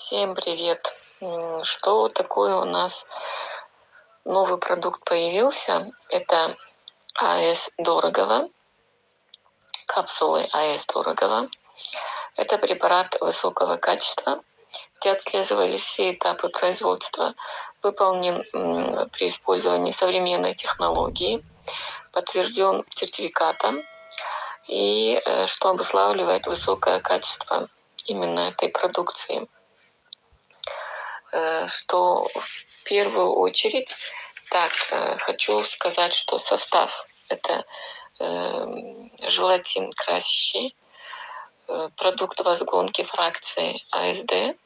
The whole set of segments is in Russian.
Всем привет! Что такое у нас новый продукт появился? Это АЭС Дорогова, капсулы АЭС Дорогова. Это препарат высокого качества, где отслеживались все этапы производства, выполнен при использовании современной технологии, подтвержден сертификатом, и что обуславливает высокое качество именно этой продукции. Что в первую очередь, хочу сказать, что состав – это желатин красящий, продукт возгонки фракции АСД,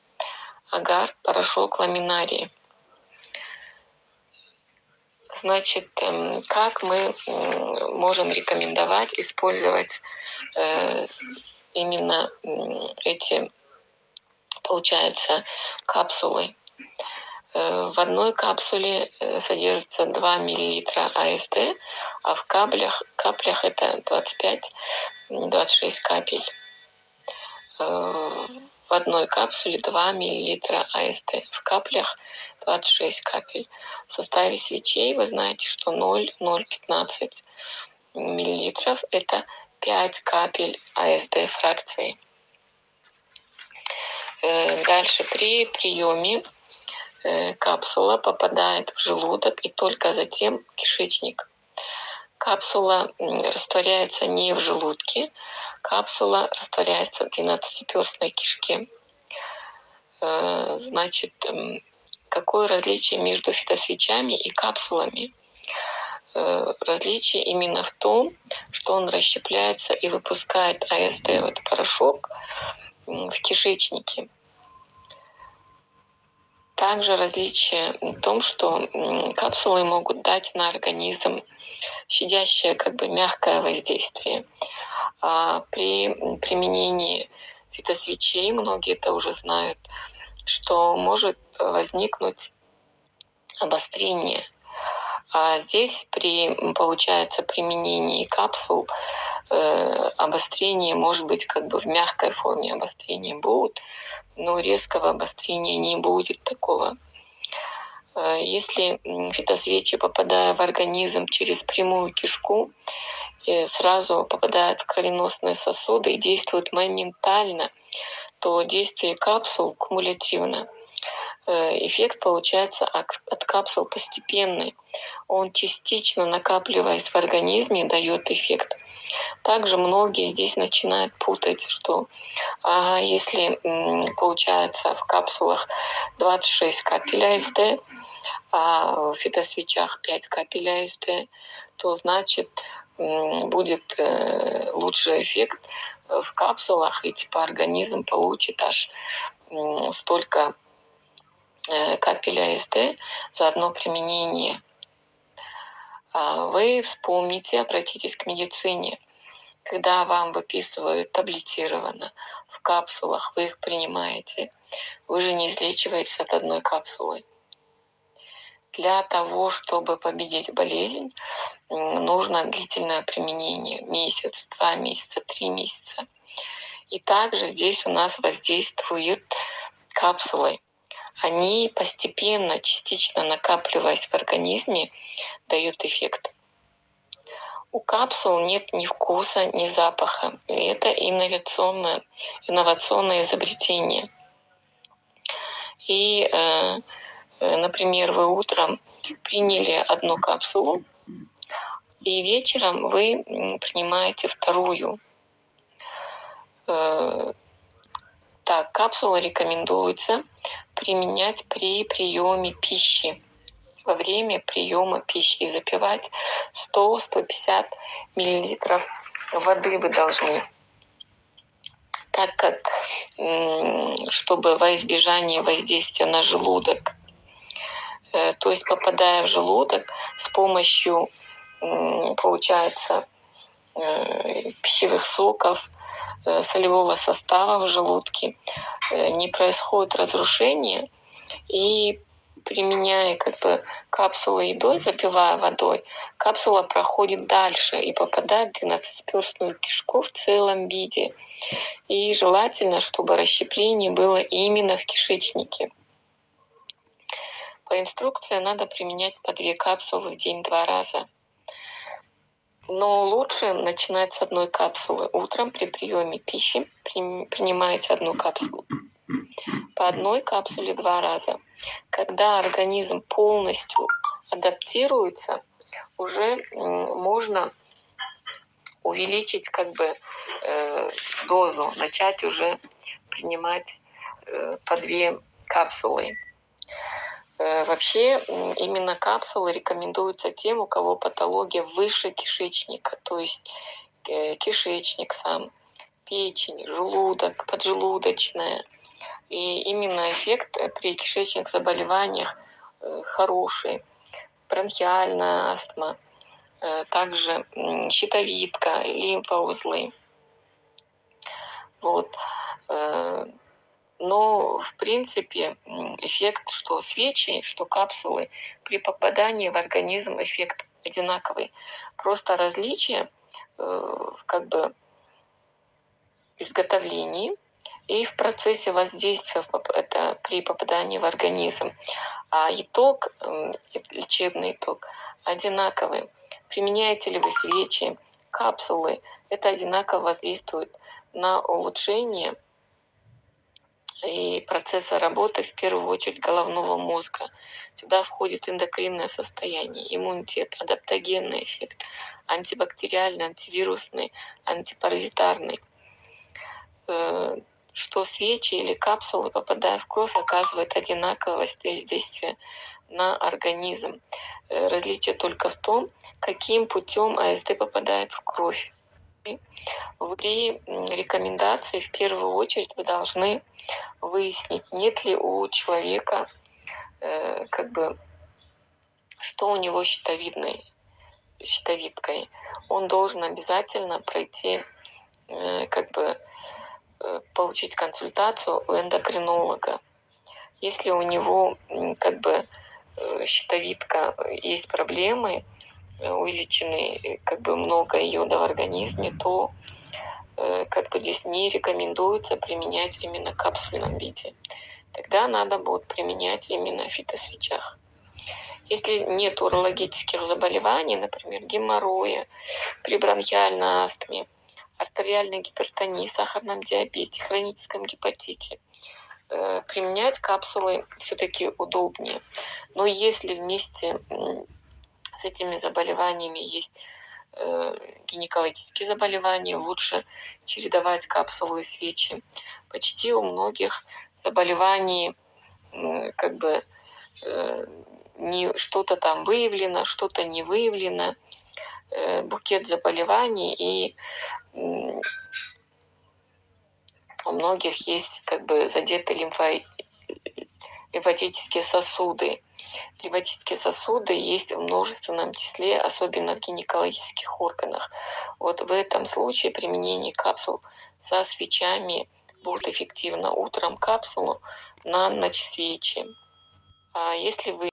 агар, порошок ламинарий. Значит, как мы можем рекомендовать использовать именно эти, получается, капсулы? В одной капсуле содержится 2 мл АСД, а в каплях это 25-26 капель. В одной капсуле 2 мл АСД, в каплях 26 капель. В составе свечей вы знаете, что 0,015 мл – это 5 капель АСД фракции. Дальше при приеме капсула попадает в желудок и только затем в кишечник. Капсула растворяется не в желудке, капсула растворяется в 12-перстной кишке. Значит, какое различие между фитосвечами и капсулами? Различие именно в том, что он расщепляется и выпускает АСД, вот порошок, в кишечнике. Также различие в том, что капсулы могут дать на организм щадящее, мягкое воздействие. А при применении фитосвечей, многие это уже знают, что может возникнуть обострение. А здесь получается, применении капсул обострение может быть в мягкой форме. Обострения будут, но резкого обострения не будет такого. Если фитосвечи, попадая в организм через прямую кишку, сразу попадают в кровеносные сосуды и действуют моментально, то действие капсул кумулятивно. Эффект получается от капсул постепенный. Он частично, накапливаясь в организме, дает эффект. Также многие здесь начинают путать, что если получается в капсулах 26 капель АСД, а в фитосвечах 5 капель АСД, то значит будет лучший эффект в капсулах, и организм получит аж столько капель АСД за одно применение. Вы вспомните, обратитесь к медицине. Когда вам выписывают таблетированно в капсулах, вы их принимаете, вы же не излечиваетесь от одной капсулы. Для того, чтобы победить болезнь, нужно длительное применение, месяц, 2 месяца, 3 месяца. И также здесь у нас воздействуют капсулы. Они постепенно, частично накапливаясь в организме, дают эффект. У капсул нет ни вкуса, ни запаха. И это инновационное изобретение. И, например, вы утром приняли одну капсулу, и вечером вы принимаете вторую. Капсулы рекомендуется применять при приеме пищи, во время приема пищи, и запивать 100-150 мл воды вы должны. Так как, чтобы во избежание воздействия на желудок, то есть попадая в желудок с помощью, получается, пищевых соков, солевого состава в желудке, не происходит разрушение, и применяя капсулы едой, запивая водой, капсула проходит дальше и попадает в двенадцатиперстную кишку в целом виде. И желательно, чтобы расщепление было именно в кишечнике. По инструкции надо применять по 2 капсулы в день 2 раза. Но лучше начинать с одной капсулы. Утром при приеме пищи принимаете 1 капсулу. По 1 капсуле 2 раза. Когда организм полностью адаптируется, уже можно увеличить дозу, начать уже принимать по 2 капсулы. Вообще именно капсулы рекомендуются тем, у кого патология выше кишечника, то есть кишечник сам, печень, желудок, поджелудочная. И именно эффект при кишечных заболеваниях хороший. Бронхиальная астма, также щитовидка, лимфоузлы. Вот. Но, в принципе, эффект, что свечи, что капсулы, при попадании в организм эффект одинаковый. Просто различие в изготовлении и в процессе воздействия это при попадании в организм. А итог, лечебный итог, одинаковый. Применяете ли вы свечи, капсулы, это одинаково воздействует на улучшение и процесса работы, в первую очередь, головного мозга. Сюда входит эндокринное состояние, иммунитет, адаптогенный эффект, антибактериальный, антивирусный, антипаразитарный. Что свечи или капсулы, попадая в кровь, оказывают одинаковое воздействие на организм. Различие только в том, каким путем АСД попадает в кровь. При рекомендации в первую очередь вы должны выяснить, нет ли у человека, что у него щитовидкой. Он должен обязательно пройти, получить консультацию у эндокринолога. Если у него щитовидка, есть проблемы, увеличены много йода в организме, то здесь не рекомендуется применять именно в капсульном виде. Тогда надо будет применять именно в фитосвечах. Если нет урологических заболеваний, например, геморроя, при бронхиальной астме, артериальной гипертонии, сахарном диабете, хроническом гепатите, применять капсулы все-таки удобнее. Но если вместе с этими заболеваниями есть гинекологические заболевания, лучше чередовать капсулы и свечи. Почти у многих заболеваний что-то там выявлено, что-то не выявлено, букет заболеваний, и у многих есть задеты лимфатические сосуды. Лимфатические сосуды есть в множественном числе, особенно в гинекологических органах. Вот в этом случае применение капсул со свечами будет эффективно. Утром капсулу, на ночь свечи. А если вы